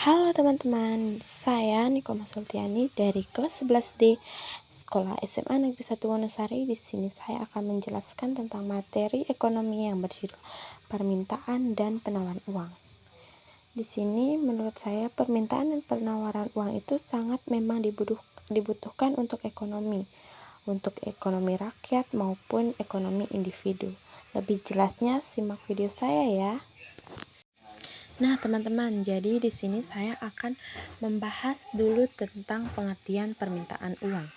Halo teman-teman, saya Niko Sultiani dari kelas 11D Sekolah SMA Negeri 1 Wonosari. Di sini saya akan menjelaskan tentang materi ekonomi yang berjudul permintaan dan penawaran uang. Di sini menurut saya permintaan dan penawaran uang itu sangat memang dibutuhkan untuk ekonomi rakyat maupun ekonomi individu. Lebih jelasnya simak video saya ya. Nah, teman-teman, jadi di sini saya akan membahas dulu tentang pengertian permintaan uang.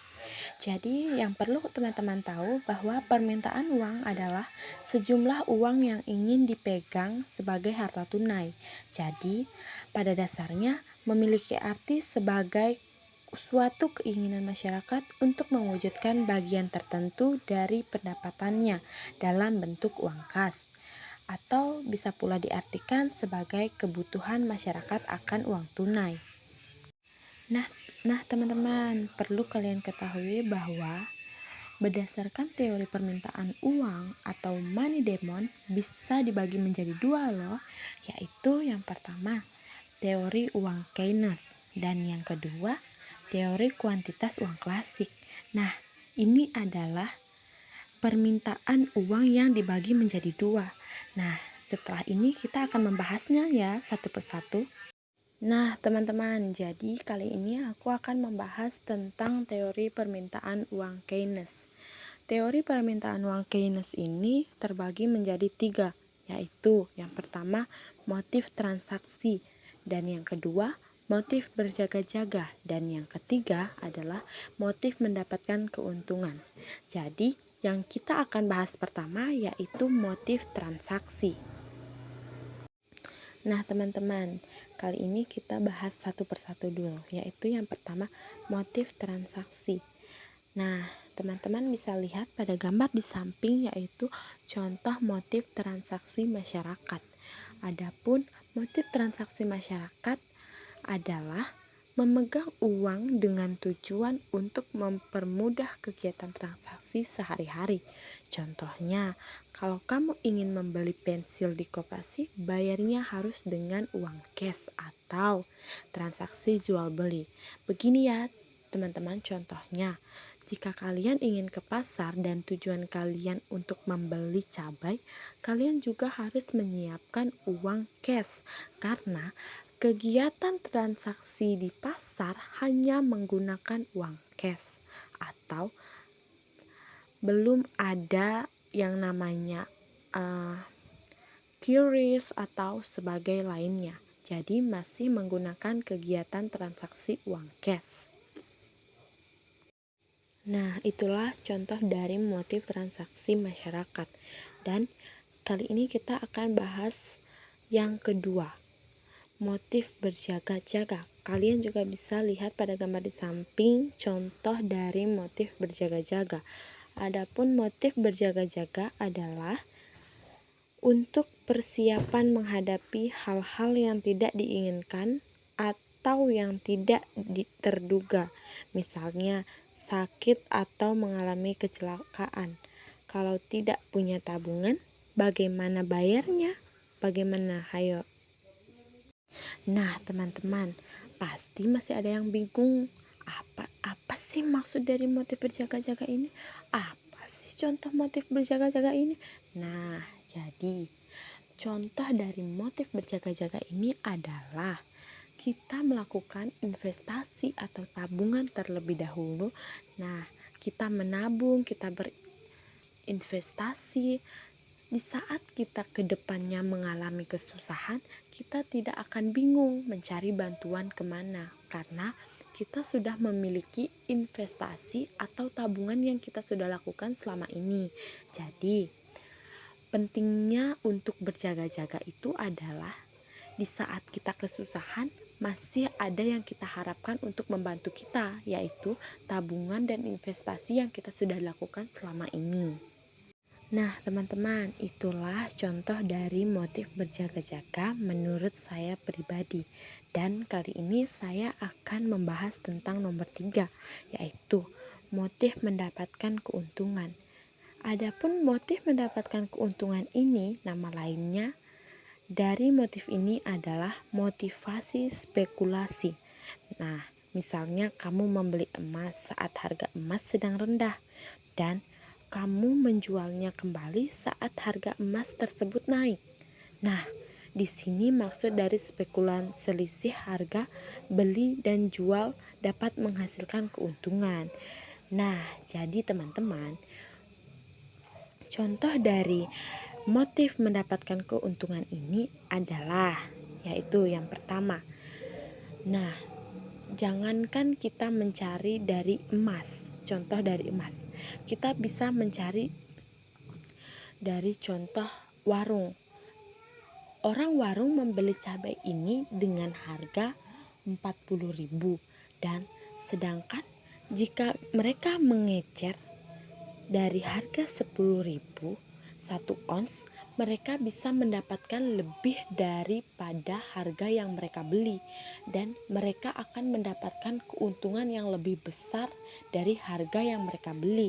Jadi, yang perlu teman-teman tahu bahwa permintaan uang adalah sejumlah uang yang ingin dipegang sebagai harta tunai. Jadi, pada dasarnya memiliki arti sebagai suatu keinginan masyarakat untuk mewujudkan bagian tertentu dari pendapatannya dalam bentuk uang kas, atau bisa pula diartikan sebagai kebutuhan masyarakat akan uang tunai. Nah, teman-teman, perlu kalian ketahui bahwa berdasarkan teori permintaan uang atau money demand bisa dibagi menjadi dua loh, yaitu yang pertama, teori uang Keynes, dan yang kedua, teori kuantitas uang klasik. Nah, ini adalah permintaan uang yang dibagi menjadi dua. Nah, setelah ini kita akan membahasnya ya satu persatu. Nah, teman-teman, jadi kali ini aku akan membahas tentang teori permintaan uang Keynes. Teori permintaan uang Keynes ini terbagi menjadi tiga, yaitu yang pertama motif transaksi, dan yang kedua motif berjaga-jaga, dan yang ketiga adalah motif mendapatkan keuntungan. Jadi, yang kita akan bahas pertama yaitu motif transaksi. Nah, teman-teman, kali ini kita bahas satu persatu dulu, yaitu yang pertama motif transaksi. Nah, teman-teman bisa lihat pada gambar di samping yaitu contoh motif transaksi masyarakat. Adapun motif transaksi masyarakat adalah memegang uang dengan tujuan untuk mempermudah kegiatan transaksi sehari-hari. Contohnya, kalau kamu ingin membeli pensil di koperasi, bayarnya harus dengan uang cash atau transaksi jual beli. Begini ya, teman-teman, contohnya. Jika kalian ingin ke pasar dan tujuan kalian untuk membeli cabai, kalian juga harus menyiapkan uang cash karena kegiatan transaksi di pasar hanya menggunakan uang cash atau belum ada yang namanya QRIS atau sebagai lainnya. Jadi masih menggunakan kegiatan transaksi uang cash. Nah, itulah contoh dari motif transaksi masyarakat. Dan kali ini kita akan bahas yang kedua, motif berjaga-jaga. Kalian juga bisa lihat pada gambar di samping contoh dari motif berjaga-jaga. Adapun motif berjaga-jaga adalah untuk persiapan menghadapi hal-hal yang tidak diinginkan atau yang tidak terduga. Misalnya sakit atau mengalami kecelakaan. Kalau tidak punya tabungan, bagaimana bayarnya? Bagaimana? Hayo. Nah, teman-teman, pasti masih ada yang bingung. Apa sih maksud dari motif berjaga-jaga ini? Apa sih contoh motif berjaga-jaga ini? Nah, jadi contoh dari motif berjaga-jaga ini adalah kita melakukan investasi atau tabungan terlebih dahulu. Nah, kita menabung, kita berinvestasi. Di saat kita ke depannya mengalami kesusahan, kita tidak akan bingung mencari bantuan kemana, karena kita sudah memiliki investasi atau tabungan yang kita sudah lakukan selama ini. Jadi, pentingnya untuk berjaga-jaga itu adalah di saat kita kesusahan, masih ada yang kita harapkan untuk membantu kita, yaitu tabungan dan investasi yang kita sudah lakukan selama ini. Nah, teman-teman, itulah contoh dari motif berjaga-jaga menurut saya pribadi. Dan kali ini saya akan membahas tentang nomor 3, yaitu motif mendapatkan keuntungan. Adapun motif mendapatkan keuntungan ini, nama lainnya dari motif ini adalah motivasi spekulasi. Nah, misalnya kamu membeli emas saat harga emas sedang rendah dan kamu menjualnya kembali saat harga emas tersebut naik. Nah, di sini maksud dari spekulan selisih harga beli dan jual dapat menghasilkan keuntungan. Nah, jadi teman-teman, contoh dari motif mendapatkan keuntungan ini adalah yaitu yang pertama. Nah, jangankan kita mencari dari emas, contoh dari emas. Kita bisa mencari dari contoh warung. Orang warung membeli cabai ini dengan harga 40.000 dan sedangkan jika mereka mengecer dari harga 10.000 1 ons, mereka bisa mendapatkan lebih daripada harga yang mereka beli dan mereka akan mendapatkan keuntungan yang lebih besar dari harga yang mereka beli.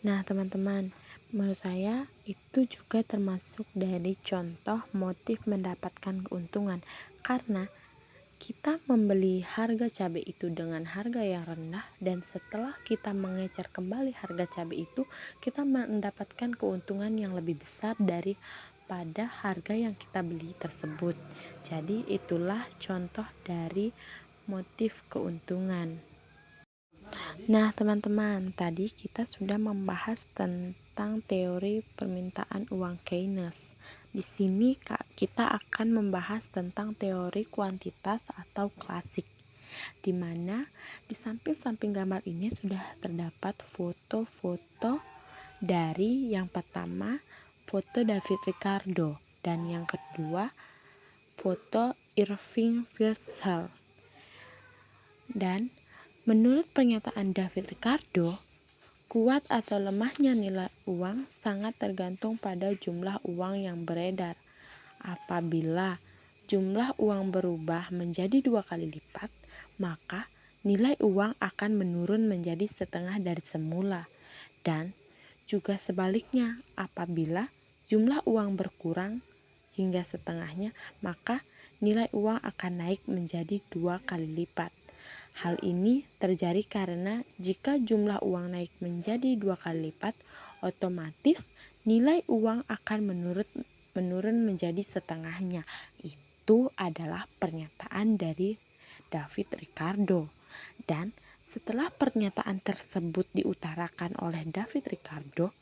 Nah, teman-teman, menurut saya itu juga termasuk dari contoh motif mendapatkan keuntungan karena kita membeli harga cabai itu dengan harga yang rendah dan setelah kita mengecer kembali harga cabai itu, kita mendapatkan keuntungan yang lebih besar daripada harga yang kita beli tersebut. Jadi itulah contoh dari motif keuntungan. Nah, teman-teman, tadi kita sudah membahas tentang teori permintaan uang Keynes. Di sini kita akan membahas tentang teori kuantitas atau klasik, di mana di samping-samping gambar ini sudah terdapat foto-foto dari yang pertama foto David Ricardo dan yang kedua foto Irving Fisher. Dan menurut pernyataan David Ricardo, kuat atau lemahnya nilai uang sangat tergantung pada jumlah uang yang beredar. Apabila jumlah uang berubah menjadi 2 kali lipat, maka nilai uang akan menurun menjadi setengah dari semula. Dan juga sebaliknya, apabila jumlah uang berkurang hingga setengahnya, maka nilai uang akan naik menjadi 2 kali lipat. Hal ini terjadi karena jika jumlah uang naik menjadi 2 kali lipat, otomatis nilai uang akan menurun menjadi setengahnya. Itu adalah pernyataan dari David Ricardo. Dan setelah pernyataan tersebut diutarakan oleh David Ricardo,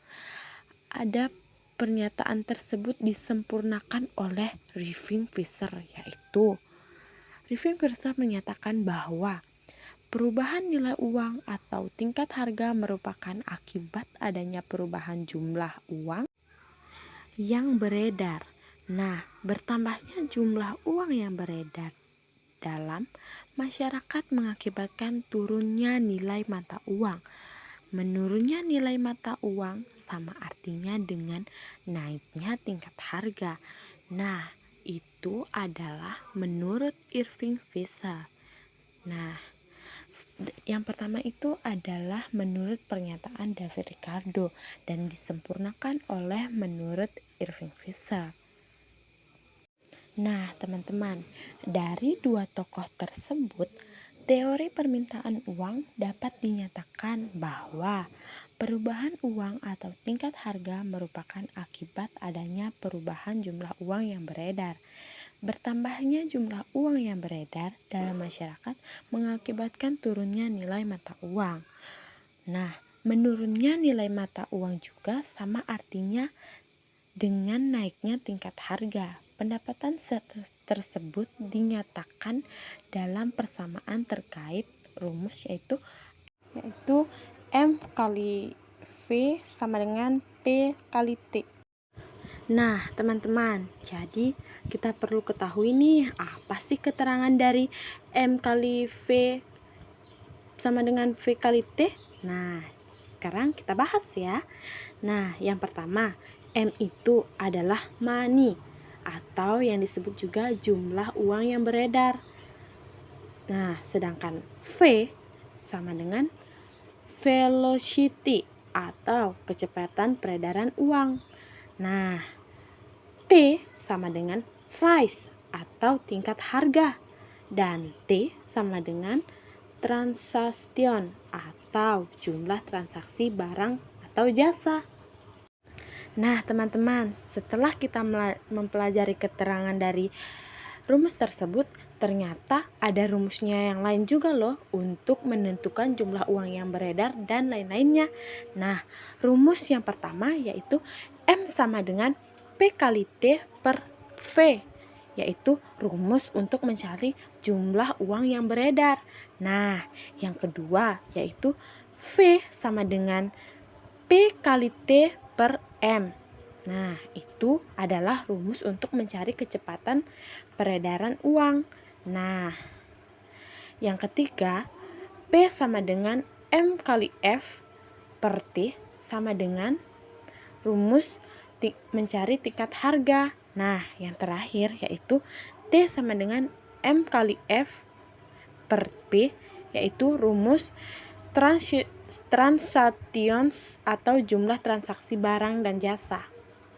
ada pernyataan tersebut disempurnakan oleh Irving Fisher, yaitu Irving Fisher menyatakan bahwa perubahan nilai uang atau tingkat harga merupakan akibat adanya perubahan jumlah uang yang beredar. Nah, bertambahnya jumlah uang yang beredar dalam masyarakat mengakibatkan turunnya nilai mata uang. Menurunnya nilai mata uang sama artinya dengan naiknya tingkat harga. Nah, itu adalah menurut Irving Fisher. Nah, yang pertama itu adalah menurut pernyataan David Ricardo dan disempurnakan oleh menurut Irving Fisher. Nah, teman-teman, dari dua tokoh tersebut, teori permintaan uang dapat dinyatakan bahwa perubahan uang atau tingkat harga merupakan akibat adanya perubahan jumlah uang yang beredar. Bertambahnya jumlah uang yang beredar dalam masyarakat mengakibatkan turunnya nilai mata uang. Nah, menurunnya nilai mata uang juga sama artinya dengan naiknya tingkat harga. Pendapatan tersebut dinyatakan dalam persamaan terkait rumus yaitu M kali V sama dengan P kali T. Nah, teman-teman, jadi kita perlu ketahui nih, apa sih keterangan dari M kali V sama dengan V kali T? Nah, sekarang kita bahas ya. Nah, yang pertama, M itu adalah money atau yang disebut juga jumlah uang yang beredar. Nah, sedangkan V sama dengan velocity atau kecepatan peredaran uang. Nah, P sama dengan price atau tingkat harga, dan T sama dengan transaction atau jumlah transaksi barang atau jasa. Nah, teman-teman, setelah kita mempelajari keterangan dari rumus tersebut, ternyata ada rumusnya yang lain juga loh untuk menentukan jumlah uang yang beredar dan lain-lainnya. Nah, rumus yang pertama yaitu M sama dengan P kali T per V, yaitu rumus untuk mencari jumlah uang yang beredar. Nah, yang kedua yaitu V sama dengan P kali T per M. Nah, itu adalah rumus untuk mencari kecepatan peredaran uang. Nah, yang ketiga, P sama dengan M kali F per T sama dengan rumus mencari tingkat harga. Nah, yang terakhir yaitu T sama dengan M kali F per P, yaitu rumus transactions atau jumlah transaksi barang dan jasa.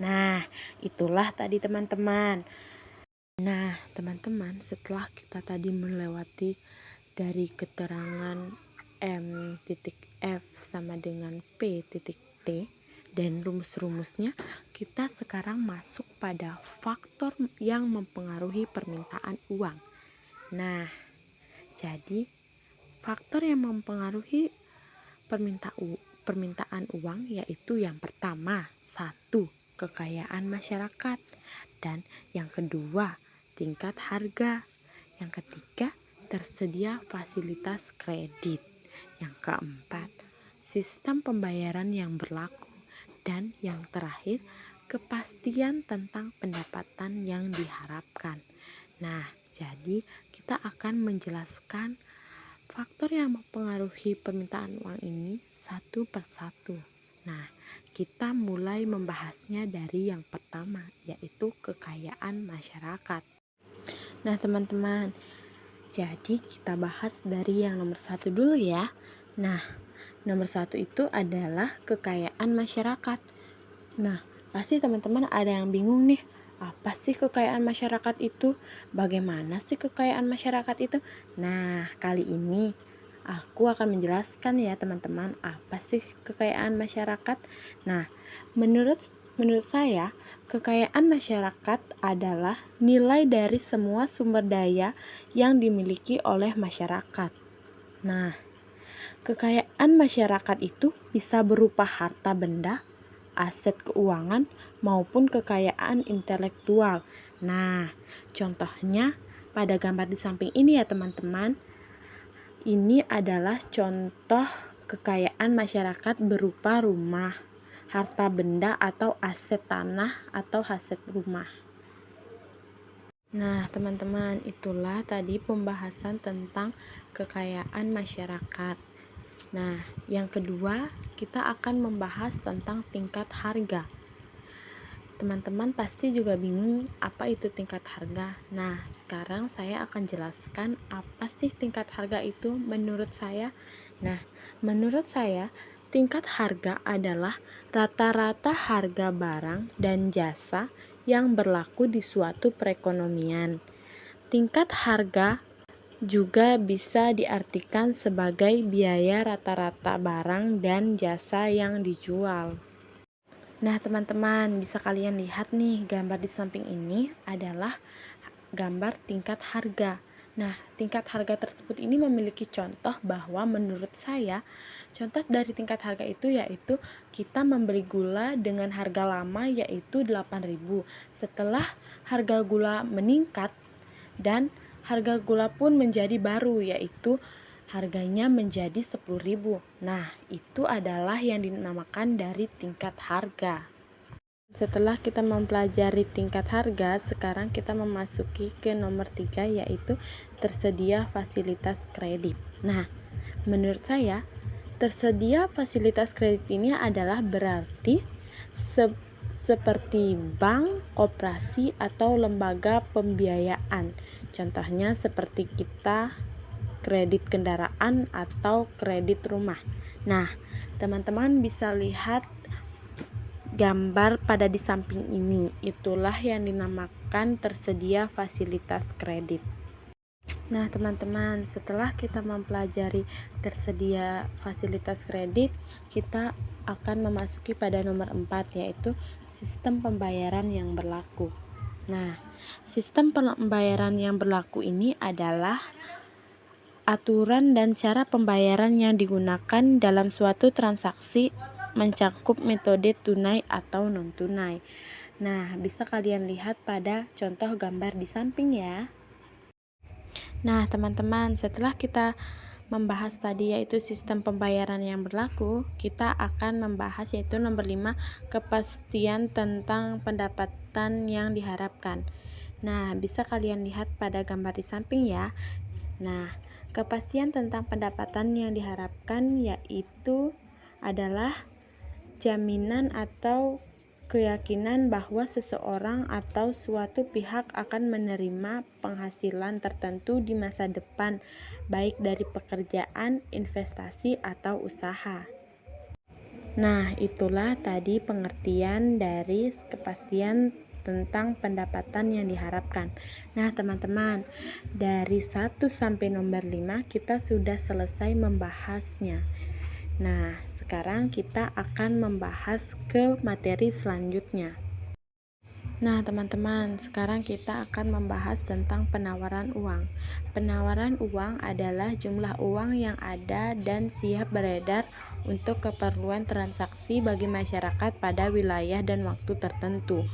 Nah, itulah tadi teman-teman. Nah, teman-teman, setelah kita tadi melewati dari keterangan M.F sama dengan P.T dan rumus-rumusnya, kita sekarang masuk pada faktor yang mempengaruhi permintaan uang. Nah, jadi faktor yang mempengaruhi permintaan uang yaitu yang pertama, 1. Kekayaan masyarakat, dan yang kedua, tingkat harga, yang ketiga, tersedia fasilitas kredit, yang keempat, sistem pembayaran yang berlaku, dan yang terakhir, kepastian tentang pendapatan yang diharapkan. Nah, jadi kita akan menjelaskan faktor yang mempengaruhi permintaan uang ini satu persatu. Nah, kita mulai membahasnya dari yang pertama, yaitu kekayaan masyarakat. Nah, teman-teman, jadi kita bahas dari yang nomor 1 dulu ya. Nah, nomor 1 itu adalah kekayaan masyarakat. Nah, pasti teman-teman ada yang bingung nih, apa sih kekayaan masyarakat itu? Bagaimana sih kekayaan masyarakat itu? Nah, kali ini aku akan menjelaskan ya teman-teman, apa sih kekayaan masyarakat. Nah, menurut saya, kekayaan masyarakat adalah nilai dari semua sumber daya yang dimiliki oleh masyarakat. Nah, kekayaan masyarakat itu bisa berupa harta benda, aset keuangan, maupun kekayaan intelektual. Nah, contohnya pada gambar di samping ini ya teman-teman. Ini adalah contoh kekayaan masyarakat berupa rumah, harta benda atau aset tanah atau aset rumah. Nah, teman-teman, itulah tadi pembahasan tentang kekayaan masyarakat. Nah, yang kedua, kita akan membahas tentang tingkat harga. Teman-teman pasti juga bingung apa itu tingkat harga. Nah, sekarang saya akan jelaskan apa sih tingkat harga itu menurut saya. Nah, menurut saya, tingkat harga adalah rata-rata harga barang dan jasa yang berlaku di suatu perekonomian. Tingkat harga juga bisa diartikan sebagai biaya rata-rata barang dan jasa yang dijual. Nah, teman-teman, bisa kalian lihat nih, gambar di samping ini adalah gambar tingkat harga. Nah, tingkat harga tersebut ini memiliki contoh bahwa menurut saya, contoh dari tingkat harga itu yaitu kita membeli gula dengan harga lama yaitu 8.000. Setelah harga gula meningkat dan harga gula pun menjadi baru yaitu harganya menjadi 10.000. Nah, itu adalah yang dinamakan dari tingkat harga. Setelah kita mempelajari tingkat harga, sekarang kita memasuki ke nomor 3 yaitu tersedia fasilitas kredit. Nah, menurut saya, tersedia fasilitas kredit ini adalah berarti seperti bank, koperasi, atau lembaga pembiayaan. Contohnya seperti kita kredit kendaraan atau kredit rumah. Nah, teman-teman bisa lihat gambar pada di samping ini. Itulah yang dinamakan tersedia fasilitas kredit. Nah, teman-teman, setelah kita mempelajari tersedia fasilitas kredit, kita akan memasuki pada nomor 4, yaitu sistem pembayaran yang berlaku. Nah, sistem pembayaran yang berlaku ini adalah aturan dan cara pembayaran yang digunakan dalam suatu transaksi mencakup metode tunai atau non-tunai. Nah, bisa kalian lihat pada contoh gambar di samping ya. Nah, teman-teman, setelah kita membahas tadi yaitu sistem pembayaran yang berlaku, kita akan membahas yaitu nomor 5, kepastian tentang pendapatan yang diharapkan. Nah, bisa kalian lihat pada gambar di samping ya. Nah, kepastian tentang pendapatan yang diharapkan yaitu adalah jaminan atau keyakinan bahwa seseorang atau suatu pihak akan menerima penghasilan tertentu di masa depan, baik dari pekerjaan, investasi, atau usaha. Nah, itulah tadi pengertian dari kepastian tentang pendapatan yang diharapkan. Nah, teman-teman, dari 1 sampai nomor 5 kita sudah selesai membahasnya. Nah, sekarang kita akan membahas ke materi selanjutnya. Nah, teman-teman, sekarang kita akan membahas tentang penawaran uang. Penawaran uang adalah jumlah uang yang ada dan siap beredar untuk keperluan transaksi bagi masyarakat pada wilayah dan waktu tertentu.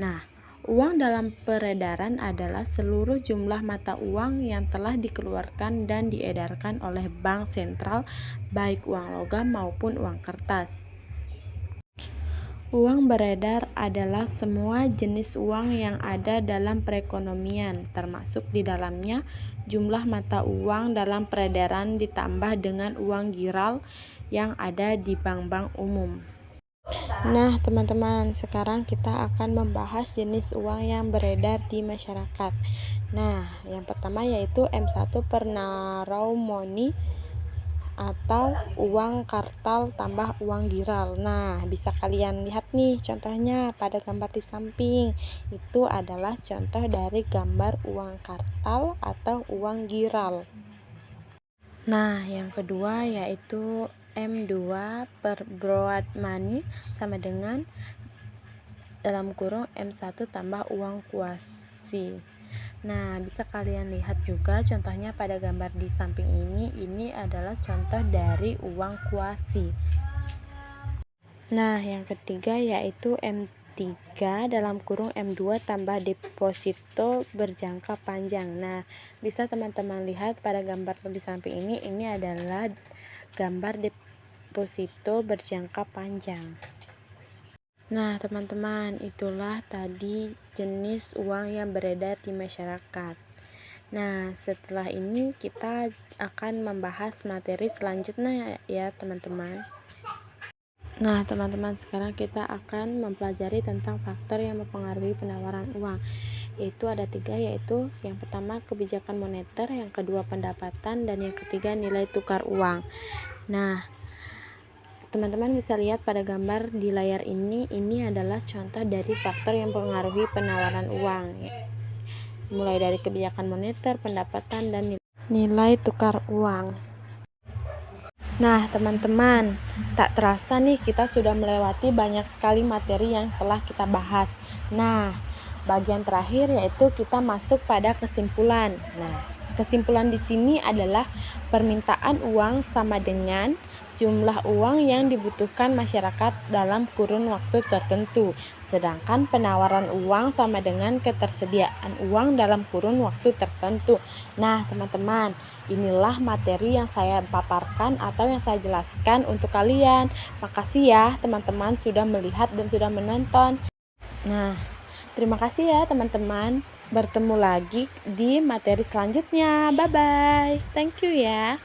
Nah, uang dalam peredaran adalah seluruh jumlah mata uang yang telah dikeluarkan dan diedarkan oleh bank sentral, baik uang logam maupun uang kertas. Uang beredar adalah semua jenis uang yang ada dalam perekonomian, termasuk di dalamnya jumlah mata uang dalam peredaran ditambah dengan uang giral yang ada di bank-bank umum. Nah, teman-teman, sekarang kita akan membahas jenis uang yang beredar di masyarakat. Nah, yang pertama yaitu M1 Pernarau Money atau uang kartal tambah uang giral. Nah, bisa kalian lihat nih contohnya pada gambar di samping. Itu adalah contoh dari gambar uang kartal atau uang giral. Nah, yang kedua yaitu M2 per broad money sama dengan dalam kurung M1 tambah uang kuasi. Nah, bisa kalian lihat juga contohnya pada gambar di samping ini. Ini adalah contoh dari uang kuasi. Nah, yang ketiga yaitu M3 dalam kurung M2 tambah deposito berjangka panjang. Nah, bisa teman-teman lihat pada gambar di samping ini adalah gambar deposito berjangka panjang. Nah, teman-teman, itulah tadi jenis uang yang beredar di masyarakat. Nah, setelah ini kita akan membahas materi selanjutnya ya, teman-teman. Nah, teman-teman, sekarang kita akan mempelajari tentang faktor yang mempengaruhi penawaran uang. Yaitu ada 3, yaitu yang pertama kebijakan moneter, yang kedua pendapatan, dan yang ketiga nilai tukar uang. Nah, teman-teman bisa lihat pada gambar di layar ini adalah contoh dari faktor yang mempengaruhi penawaran uang. Mulai dari kebijakan moneter, pendapatan, dan nilai tukar uang. Nah, teman-teman, tak terasa nih kita sudah melewati banyak sekali materi yang telah kita bahas. Nah, bagian terakhir yaitu kita masuk pada kesimpulan. Nah, kesimpulan di sini adalah permintaan uang sama dengan jumlah uang yang dibutuhkan masyarakat dalam kurun waktu tertentu. Sedangkan penawaran uang sama dengan ketersediaan uang dalam kurun waktu tertentu. Nah, teman-teman, inilah materi yang saya paparkan atau yang saya jelaskan untuk kalian. Makasih ya teman-teman sudah melihat dan sudah menonton. Nah, terima kasih ya teman-teman. Bertemu lagi di materi selanjutnya. Bye-bye. Thank you ya.